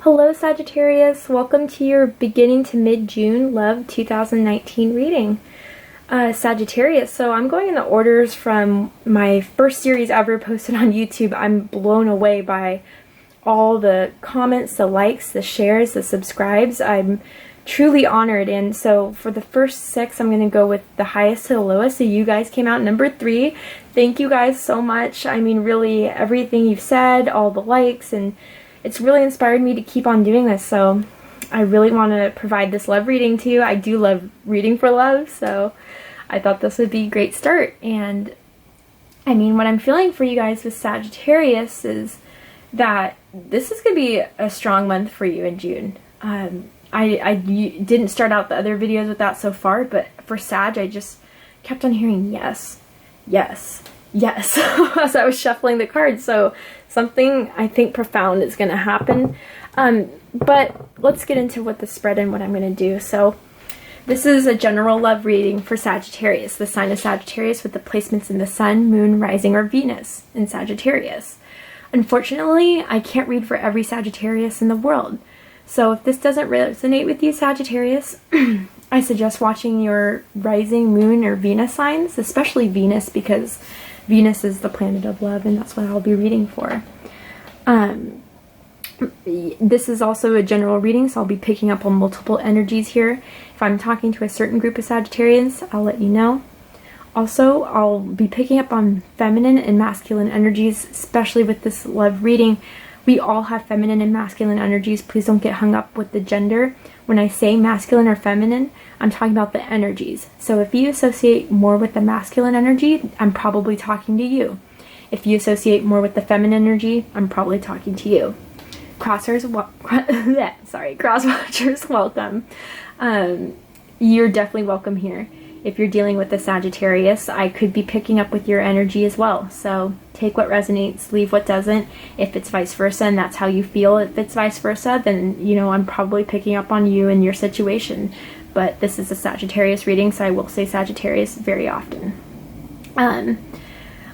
Hello Sagittarius, welcome to your beginning to mid-June love 2019 reading. Sagittarius, so I'm going in the orders from my first series ever posted on YouTube. I'm blown away by all the comments, the likes, the shares, the subscribes. I'm truly honored, and so for the first 6 I'm going to go with the highest to the lowest. So you guys came out number 3. Thank you guys so much. I mean, really, everything you've said, all the likes, and it's really inspired me to keep on doing this. So I really want to provide this love reading to you. I do love reading for love, so I thought this would be a great start. And I mean, what I'm feeling for you guys with Sagittarius is that this is going to be a strong month for you in June. I didn't start out the other videos with that so far, but for Sag, I just kept on hearing yes, yes, yes as I was shuffling the cards. So something I think profound is going to happen. But let's get into what the spread and what I'm going to do. So this is a general love reading for Sagittarius, the sign of Sagittarius, with the placements in the Sun, Moon, Rising, or Venus in Sagittarius. Unfortunately, I can't read for every Sagittarius in the world. So if this doesn't resonate with you, Sagittarius, I suggest watching your Rising, Moon, or Venus signs, especially Venus, because Venus is the planet of love, and that's what I'll be reading for. This is also a general reading, so I'll be picking up on multiple energies here. If I'm talking to a certain group of Sagittarians, I'll let you know. Also, I'll be picking up on feminine and masculine energies, especially with this love reading. We all have feminine and masculine energies. Please don't get hung up with the gender. When I say masculine or feminine, I'm talking about the energies. So if you associate more with the masculine energy, I'm probably talking to you. If you associate more with the feminine energy, I'm probably talking to you. Crosswatchers, welcome. You're definitely welcome here. If you're dealing with the Sagittarius, I could be picking up with your energy as well. So take what resonates, leave what doesn't. If it's vice versa and that's how you feel, if it's vice versa, then, you know, I'm probably picking up on you and your situation. But this is a Sagittarius reading, so I will say Sagittarius very often.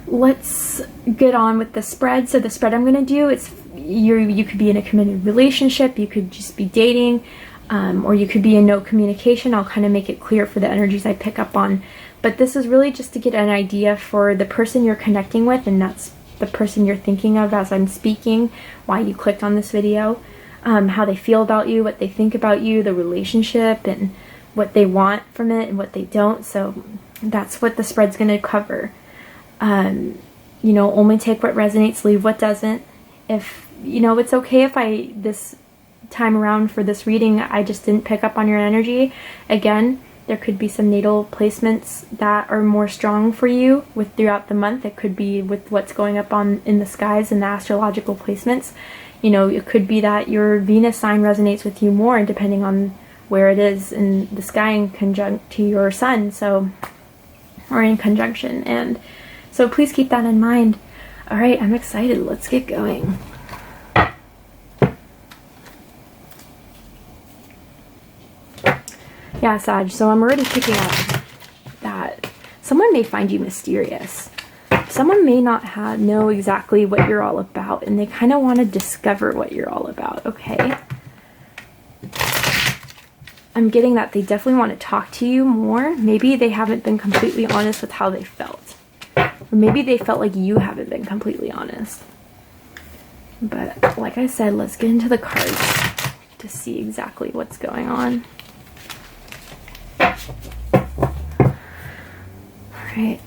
Let's get on with the spread. So the spread I'm going to do, it's you could be in a committed relationship, you could just be dating, or you could be in no communication. I'll kind of make it clear for the energies I pick up on. But this is really just to get an idea for the person you're connecting with, and that's the person you're thinking of as I'm speaking, why you clicked on this video, how they feel about you, what they think about you, the relationship, and what they want from it and what they don't. So that's what the spread's going to cover. You know, only take what resonates, leave what doesn't. If, you know, it's okay if this time around for this reading, I just didn't pick up on your energy. Again, there could be some natal placements that are more strong for you throughout the month. It could be with what's going up in the skies and the astrological placements. You know, it could be that your Venus sign resonates with you more, depending on where it is in the sky in conjunct to your sun, so, or in conjunction. And so please keep that in mind. All right, I'm excited. Let's get going. Yeah, Sag, so I'm already picking up that someone may find you mysterious. Someone may not know exactly what you're all about, and they kind of want to discover what you're all about, okay? I'm getting that they definitely want to talk to you more. Maybe they haven't been completely honest with how they felt. Or maybe they felt like you haven't been completely honest. But like I said, let's get into the cards to see exactly what's going on. Alright.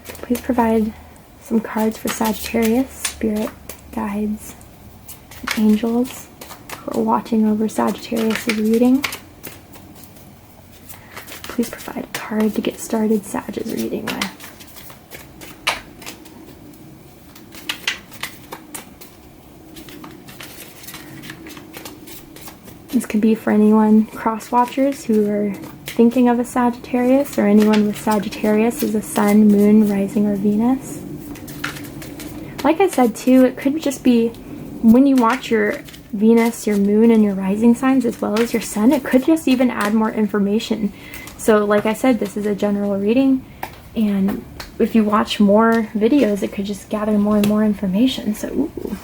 Please provide some cards for Sagittarius, spirit, guides, and angels who are watching over Sagittarius' reading. Please provide a card to get started Sag's reading with. This could be for anyone, cross-watchers, who are thinking of a Sagittarius, or anyone with Sagittarius as a Sun, Moon, Rising, or Venus. Like I said too, it could just be when you watch your Venus, your Moon, and your Rising signs, as well as your Sun, it could just even add more information. So like I said, this is a general reading, and if you watch more videos, it could just gather more and more information. So, ooh.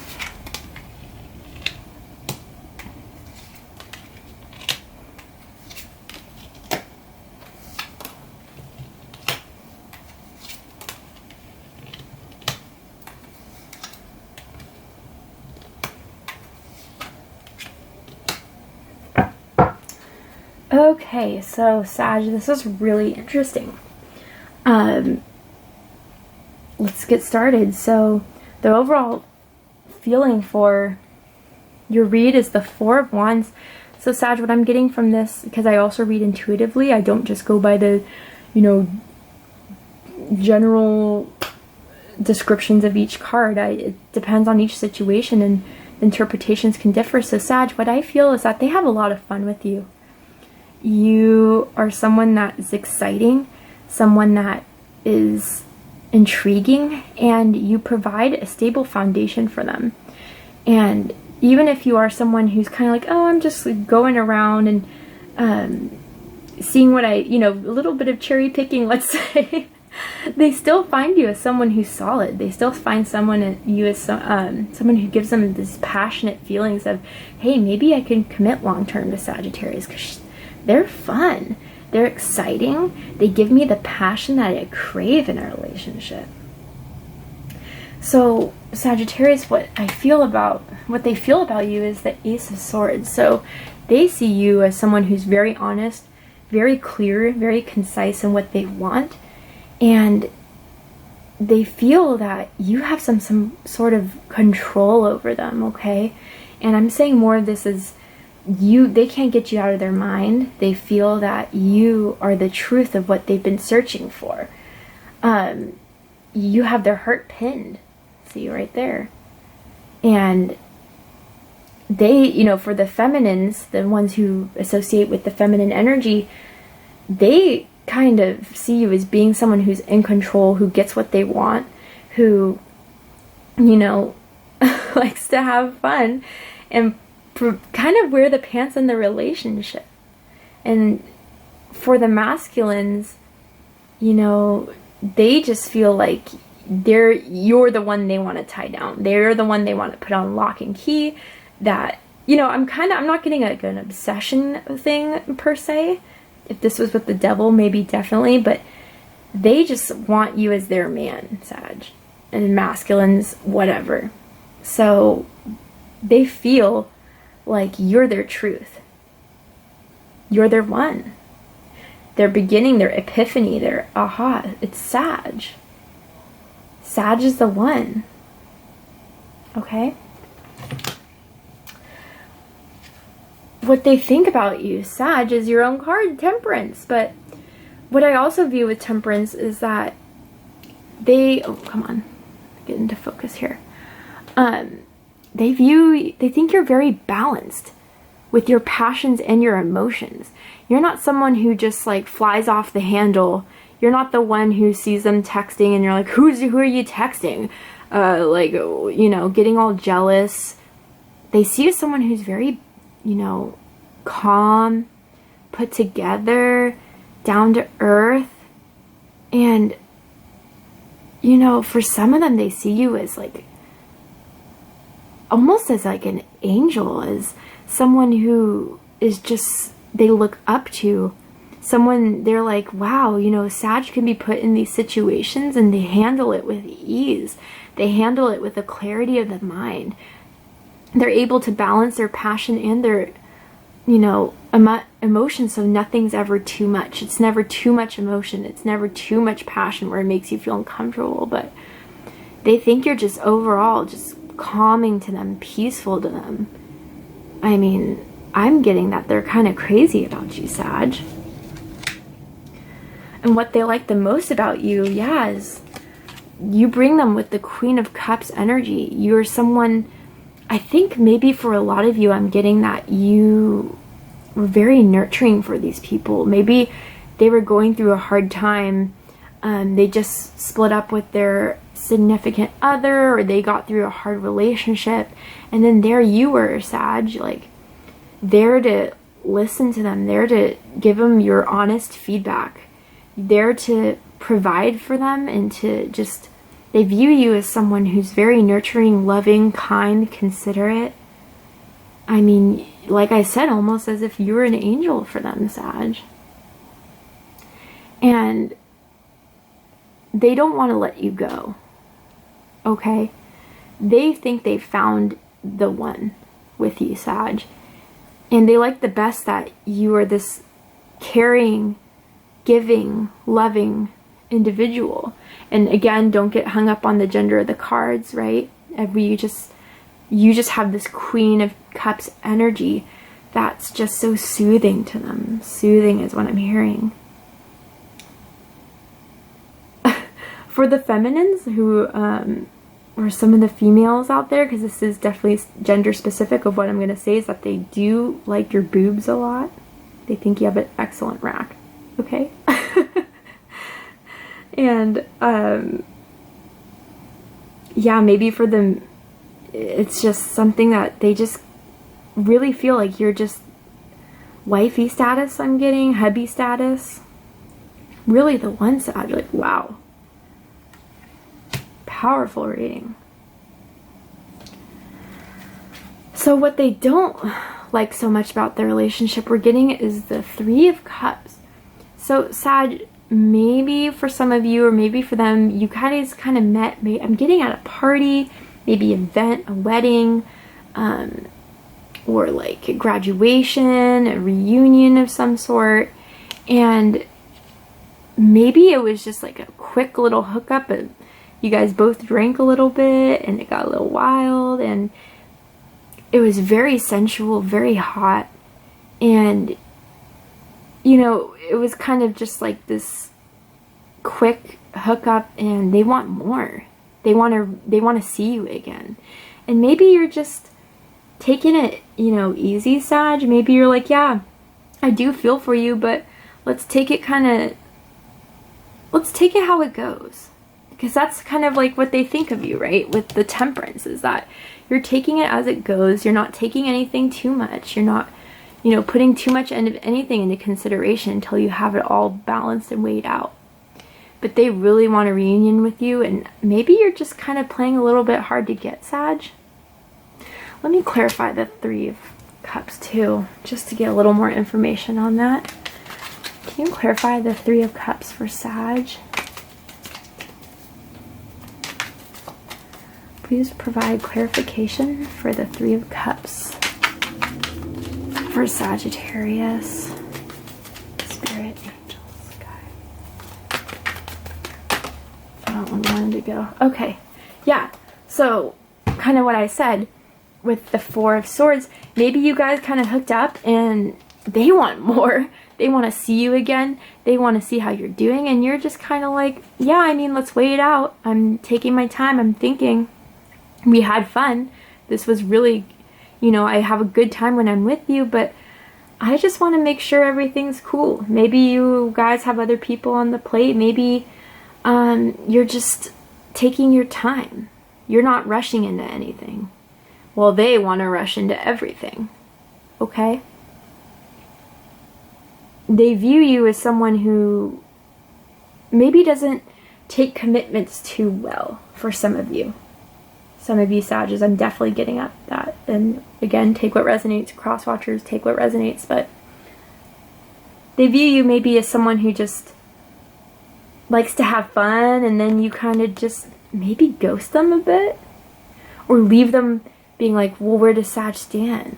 Okay, so Sag, this is really interesting. Let's get started. So the overall feeling for your read is the Four of Wands. So Sag, what I'm getting from this, because I also read intuitively, I don't just go by the, general descriptions of each card. It depends on each situation, and interpretations can differ. So Sag, what I feel is that they have a lot of fun with you. You are someone that is exciting, someone that is intriguing, and you provide a stable foundation for them. And even if you are someone who's kind of like, oh, I'm just going around and seeing what a little bit of cherry picking, let's say, they still find you as someone who's solid. They still find you as someone who gives them these passionate feelings of, hey, maybe I can commit long term to Sagittarius, because they're fun. They're exciting. They give me the passion that I crave in a relationship. So Sagittarius, what they feel about you is the Ace of Swords. So they see you as someone who's very honest, very clear, very concise in what they want. And they feel that you have some sort of control over them, okay? And I'm saying more of this is they can't get you out of their mind. They feel that you are the truth of what they've been searching for. You have their heart pinned. See right there. And they, for the feminines, the ones who associate with the feminine energy, they kind of see you as being someone who's in control, who gets what they want, who, likes to have fun and kind of wear the pants in the relationship. And for the masculines, they just feel like you're the one they want to tie down. They're the one they want to put on lock and key. That, I'm not getting an obsession thing per se. If this was with the devil, maybe definitely, but they just want you as their man, Sag. And masculines, whatever. So they feel like you're their truth. You're their one. Their beginning, their epiphany, their aha. It's Sag. Sag is the one. Okay? What they think about you, Sag, is your own card, Temperance. But what I also view with Temperance is that they get into focus here. They think you're very balanced with your passions and your emotions. You're not someone who just flies off the handle. You're not the one who sees them texting and you're like, who are you texting? Getting all jealous. They see you as someone who's very, calm, put together, down to earth. And, for some of them, they see you as almost as an angel, as someone who is just, they look up to. Someone, they're like, wow, Sag can be put in these situations and they handle it with ease. They handle it with a clarity of the mind. They're able to balance their passion and their, emotion, so nothing's ever too much. It's never too much emotion. It's never too much passion where it makes you feel uncomfortable. But they think you're just overall just calming to them, peaceful to them. I mean, I'm getting that they're kind of crazy about you, Sag. And what they like the most about you, is you bring them with the Queen of Cups energy. You're someone, I think maybe for a lot of you, I'm getting that you were very nurturing for these people. Maybe they were going through a hard time. They just split up with their significant other, or they got through a hard relationship. And then there you were, Sag, there to listen to them, there to give them your honest feedback, there to provide for them, and to just, they view you as someone who's very nurturing, loving, kind, considerate. I mean, like I said, almost as if you were an angel for them, Sag. And they don't want to let you go, okay? They think they found the one with you, Sag. And they like the best that you are this caring, giving, loving individual. And again, don't get hung up on the gender of the cards, right? You just have this Queen of Cups energy that's just so soothing to them. Soothing is what I'm hearing. For the feminines who, or some of the females out there, because this is definitely gender specific of what I'm going to say, is that they do like your boobs a lot. They think you have an excellent rack. Okay? And, yeah, maybe for them, it's just something that they just really feel like you're just wifey status, I'm getting, hubby status. Really the one side, like, wow. Powerful reading. So what they don't like so much about the relationship we're getting is the Three of Cups. So Sag, maybe for some of you, or maybe for them, you guys kind of met, I'm getting at a party, maybe an event, a wedding, or like a graduation, a reunion of some sort, and maybe it was just like a quick little hookup, and you guys both drank a little bit, and it got a little wild, and it was very sensual, very hot, and you know, it was kind of just like this quick hookup, and they want more. They want to see you again. And maybe you're just taking it, you know, easy, Sag. Maybe you're like, yeah, I do feel for you, but let's take it how it goes. Because that's kind of like what they think of you, right? With the Temperance, is that you're taking it as it goes. You're not taking anything too much. You're not, you know, putting too much anything into consideration until you have it all balanced and weighed out. But they really want a reunion with you, and maybe you're just kind of playing a little bit hard to get, Sag. Let me clarify the Three of Cups too, just to get a little more information on that. Can you clarify the Three of Cups for Sag? Please provide clarification for the Three of Cups for Sagittarius. Spirit, angels, guide. I don't want one to go. Okay, yeah. So, kind of what I said with the Four of Swords. Maybe you guys kind of hooked up, and they want more. They want to see you again. They want to see how you're doing, and you're just kind of like, yeah, I mean, let's wait it out. I'm taking my time. I'm thinking. We had fun. This was really, you know, I have a good time when I'm with you, but I just want to make sure everything's cool. Maybe you guys have other people on the plate. Maybe you're just taking your time. You're not rushing into anything. Well, they want to rush into everything. Okay? They view you as someone who maybe doesn't take commitments too well for some of you. Some of you Sages, I'm definitely getting at that. And again, take what resonates. Cross watchers, take what resonates. But they view you maybe as someone who just likes to have fun, and then you kind of just maybe ghost them a bit. Or leave them being like, well, where does Sag stand?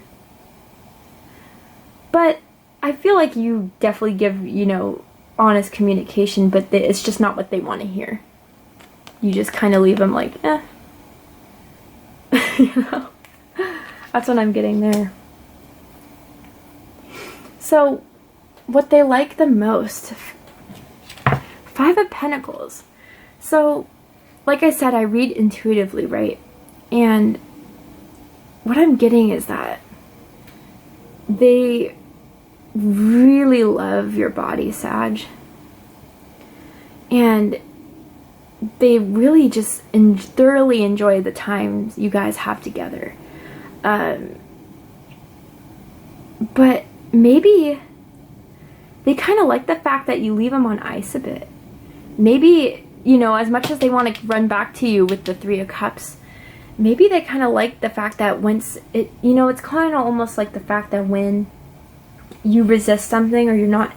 But I feel like you definitely give, you know, honest communication, but it's just not what they want to hear. You just kind of leave them like, eh. You know, that's what I'm getting there. So, what they like the most, Five of Pentacles. So, like I said, I read intuitively, right? And what I'm getting is that they really love your body, Sag. And they really just thoroughly enjoy the times you guys have together. But maybe they kind of like the fact that you leave them on ice a bit. Maybe, you know, as much as they want to run back to you with the Three of Cups, maybe they kind of like the fact that once it, you know, it's kind of almost like the fact that when you resist something, or you're not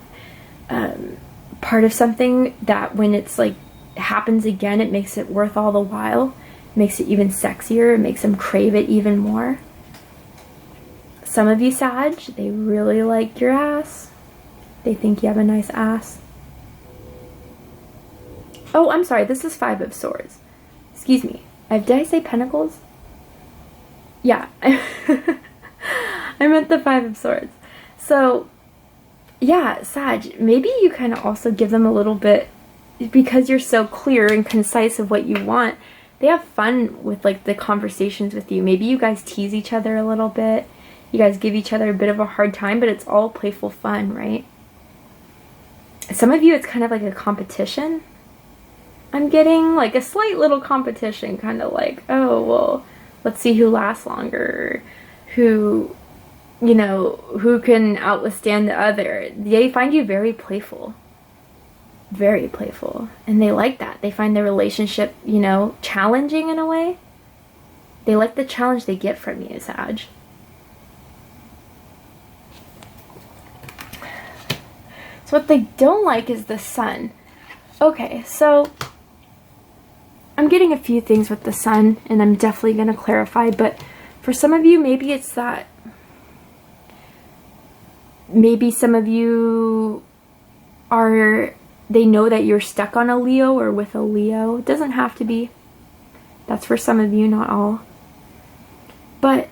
part of something, that when it's like happens again, it makes it worth all the while. It makes it even sexier. It makes them crave it even more. Some of you Sag, they really like your ass. They think you have a nice ass. Oh, I'm sorry, this is Five of Swords. Excuse me. Did I say Pentacles? Yeah. I meant the Five of Swords. So, yeah, Sag, maybe you kind of also give them a little bit, because you're so clear and concise of what you want, they have fun with like the conversations with you. Maybe you guys tease each other a little bit. You guys give each other a bit of a hard time, but it's all playful fun, right? Some of you, it's kind of like a competition. I'm getting like a slight little competition, kind of like, oh, well, let's see who lasts longer, who, you know, who can outwithstand the other. They find you very playful. Very playful. And they like that. They find the relationship, you know, challenging in a way. They like the challenge they get from you, Sag. So what they don't like is the Sun. Okay, so I'm getting a few things with the Sun, and I'm definitely going to clarify, but for some of you, maybe it's that maybe some of you are, they know that you're stuck on a Leo or with a Leo. It doesn't have to be. That's for some of you, not all. But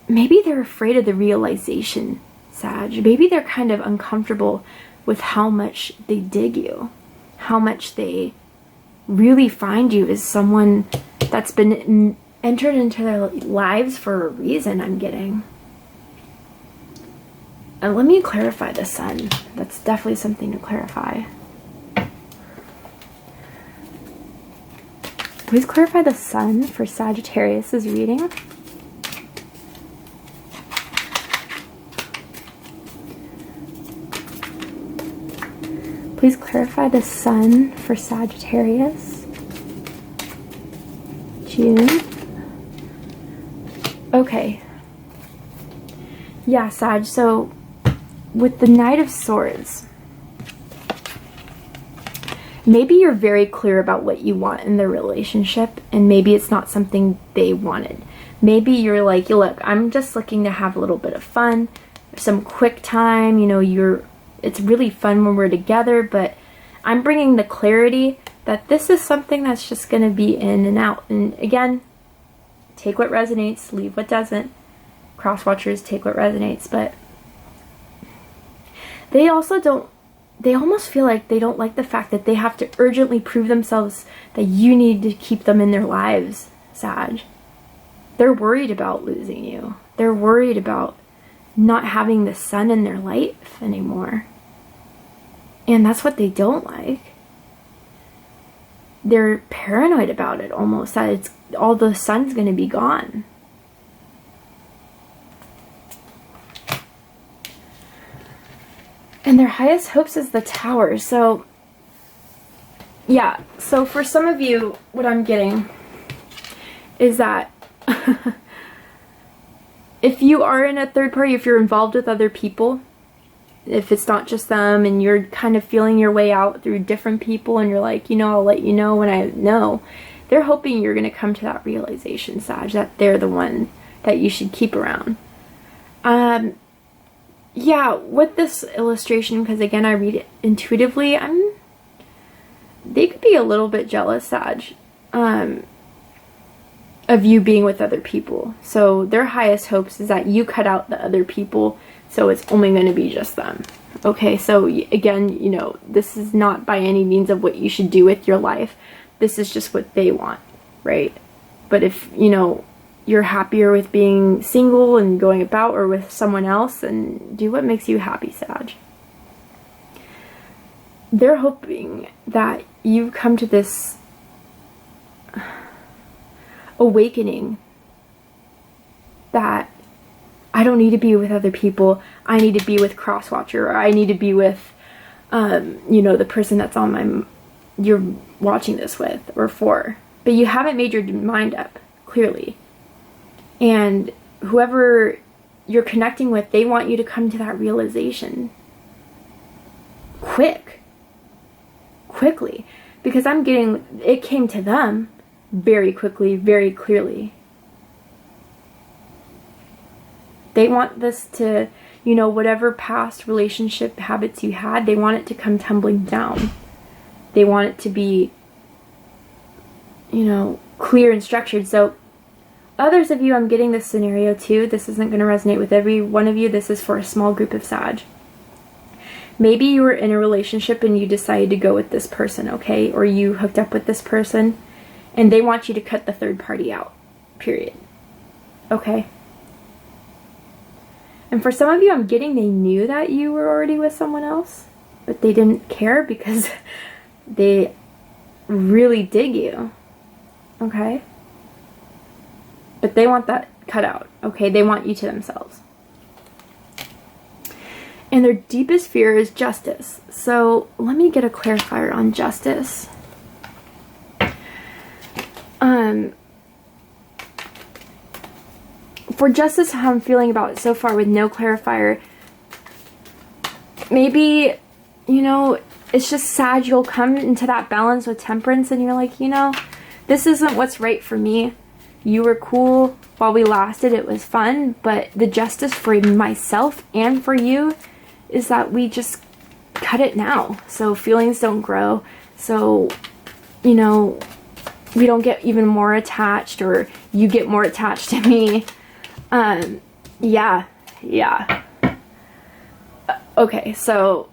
maybe they're afraid of the realization, Sag. Maybe they're kind of uncomfortable with how much they dig you, how much they really find you as someone that's been entered into their lives for a reason, I'm getting. And let me clarify the Sun. That's definitely something to clarify. Please clarify the Sun for Sagittarius's reading. Please clarify the Sun for Sagittarius. June. Okay. Yeah, Sag, so with the Knight of Swords, maybe you're very clear about what you want in the relationship, and maybe it's not something they wanted. Maybe you're like, look, I'm just looking to have a little bit of fun, some quick time, you know, it's really fun when we're together, but I'm bringing the clarity that this is something that's just going to be in and out. And again, take what resonates, leave what doesn't. Cross watchers, take what resonates, but they also don't, they almost feel like they don't like the fact that they have to urgently prove themselves that you need to keep them in their lives, Sag. They're worried about losing you. They're worried about not having the sun in their life anymore. And that's what they don't like. They're paranoid about it almost, that it's all the sun's going to be gone. And their highest hopes is the Tower. So, yeah. So for some of you, what I'm getting is that if you are in a third party, if you're involved with other people, if it's not just them and you're kind of feeling your way out through different people and you're like, you know, I'll let you know when I know, they're hoping you're going to come to that realization, Sag, that they're the one that you should keep around. Yeah, with this illustration, because again, I read it intuitively, they could be a little bit jealous, Sag, of you being with other people. So their highest hopes is that you cut out the other people, so it's only going to be just them. Okay, so again, you know, this is not by any means of what you should do with your life. This is just what they want, right? But if, you know, you're happier with being single and going about or with someone else, and do what makes you happy, Sag. They're hoping that you come to this awakening that I don't need to be with other people. I need to be with Crosswatcher, or I need to be with, you know, the person that's on you're watching this with or for. But you haven't made your mind up, clearly. And whoever you're connecting with, they want you to come to that realization quickly. Because I'm getting, it came to them very quickly, very clearly. They want this to, you know, whatever past relationship habits you had, they want it to come tumbling down. They want it to be, you know, clear and structured. So others of you, I'm getting this scenario too. This isn't going to resonate with every one of you. This is for a small group of Sag. Maybe you were in a relationship and you decided to go with this person, okay? Or you hooked up with this person and they want you to cut the third party out, period. Okay? And for some of you, I'm getting they knew that you were already with someone else, but they didn't care because they really dig you, okay? But they want that cut out, okay? They want you to themselves. And their deepest fear is justice. So let me get a clarifier on justice. For justice, how I'm feeling about it so far with no clarifier, maybe, you know, it's just Sag, you'll come into that balance with temperance and you're like, you know, this isn't what's right for me. You were cool while we lasted, it was fun, but the justice for myself and for you is that we just cut it now. So feelings don't grow. So, you know, we don't get even more attached, or you get more attached to me. Yeah. Okay, so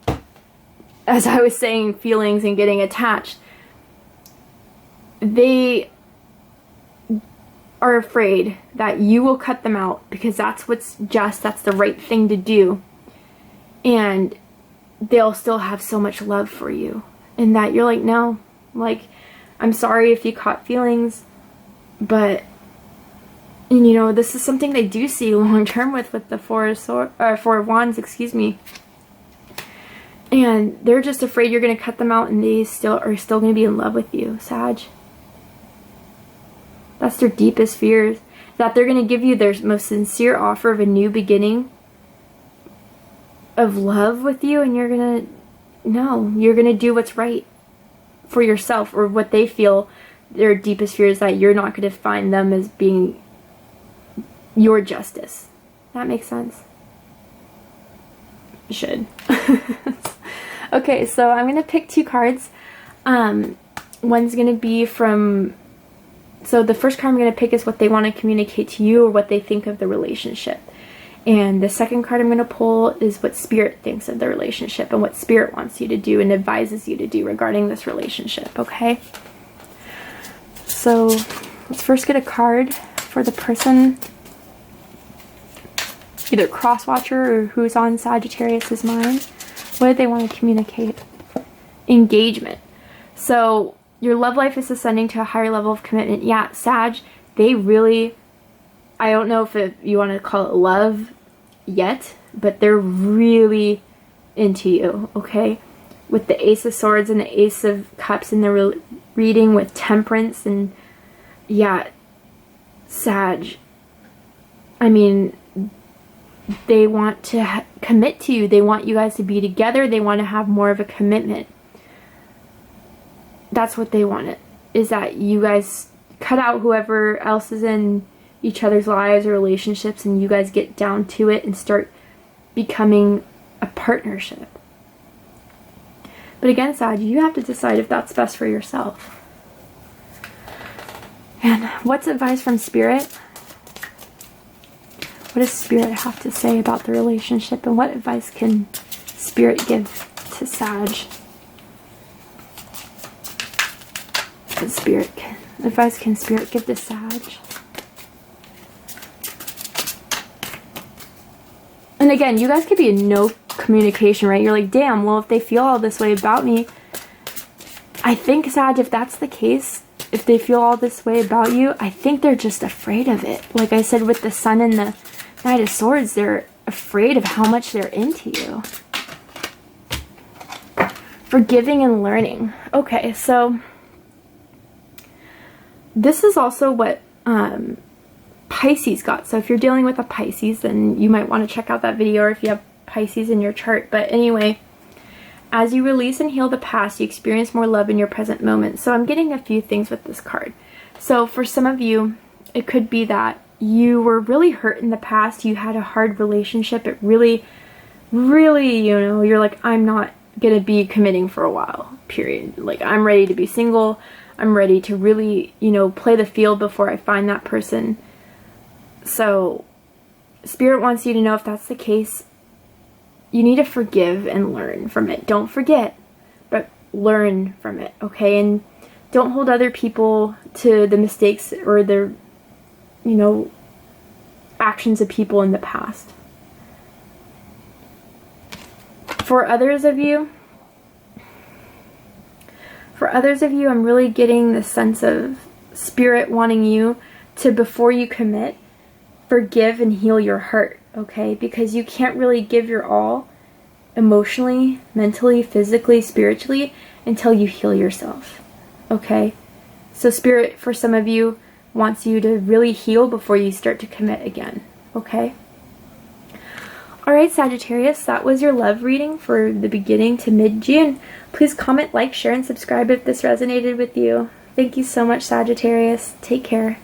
as I was saying, feelings and getting attached, they are afraid that you will cut them out because that's what's just, that's the right thing to do. And they'll still have so much love for you. And that you're like, no, like, I'm sorry if you caught feelings, but, and you know, this is something they do see long term with the Four of Wands, excuse me. And they're just afraid you're going to cut them out and they are still going to be in love with you, Sag. That's their deepest fears. That they're going to give you their most sincere offer of a new beginning of love with you, and you're going to do what's right for yourself, or what they feel their deepest fear is, that you're not going to find them as being your justice. That makes sense? It should. Okay, so I'm going to pick two cards. One's going to be from, so the first card I'm going to pick is what they want to communicate to you, or what they think of the relationship. And the second card I'm going to pull is what Spirit thinks of the relationship, and what Spirit wants you to do and advises you to do regarding this relationship, okay? So let's first get a card for the person, either cross-watcher or who's on Sagittarius's mind. What do they want to communicate? Engagement. So your love life is ascending to a higher level of commitment. Yeah, Sag, they really, I don't know if you want to call it love yet, but they're really into you, okay? With the Ace of Swords and the Ace of Cups in the reading, with Temperance, and yeah, Sag, I mean, they want to commit to you. They want you guys to be together. They want to have more of a commitment. That's what they want, is that you guys cut out whoever else is in each other's lives or relationships, and you guys get down to it and start becoming a partnership. But again, Sag, you have to decide if that's best for yourself. And what's advice from Spirit? What does Spirit have to say about the relationship, and what advice can Spirit give to Sag? What advice can Spirit give to Sag? And again, you guys could be in no communication, right? You're like, damn, well, if they feel all this way about me, I think, Sag, if that's the case, if they feel all this way about you, I think they're just afraid of it. Like I said, with the Sun and the Knight of Swords, they're afraid of how much they're into you. Forgiving and learning. Okay, so this is also what Pisces got. So if you're dealing with a Pisces, then you might want to check out that video, or if you have Pisces in your chart. But anyway, as you release and heal the past, you experience more love in your present moment. So I'm getting a few things with this card. So for some of you, it could be that you were really hurt in the past, you had a hard relationship, it really, you're like, I'm not gonna be committing for a while, period. Like, I'm ready to be single, I'm ready to really, play the field before I find that person. So, Spirit wants you to know if that's the case, you need to forgive and learn from it. Don't forget, but learn from it, okay? And don't hold other people to the mistakes or the, actions of people in the past. For others of you, I'm really getting the sense of Spirit wanting you to, before you commit, forgive and heal your heart, okay? Because you can't really give your all emotionally, mentally, physically, spiritually until you heal yourself, okay? So Spirit, for some of you, wants you to really heal before you start to commit again, okay? Alright, Sagittarius, that was your love reading for the beginning to mid-June. Please comment, like, share, and subscribe if this resonated with you. Thank you so much, Sagittarius. Take care.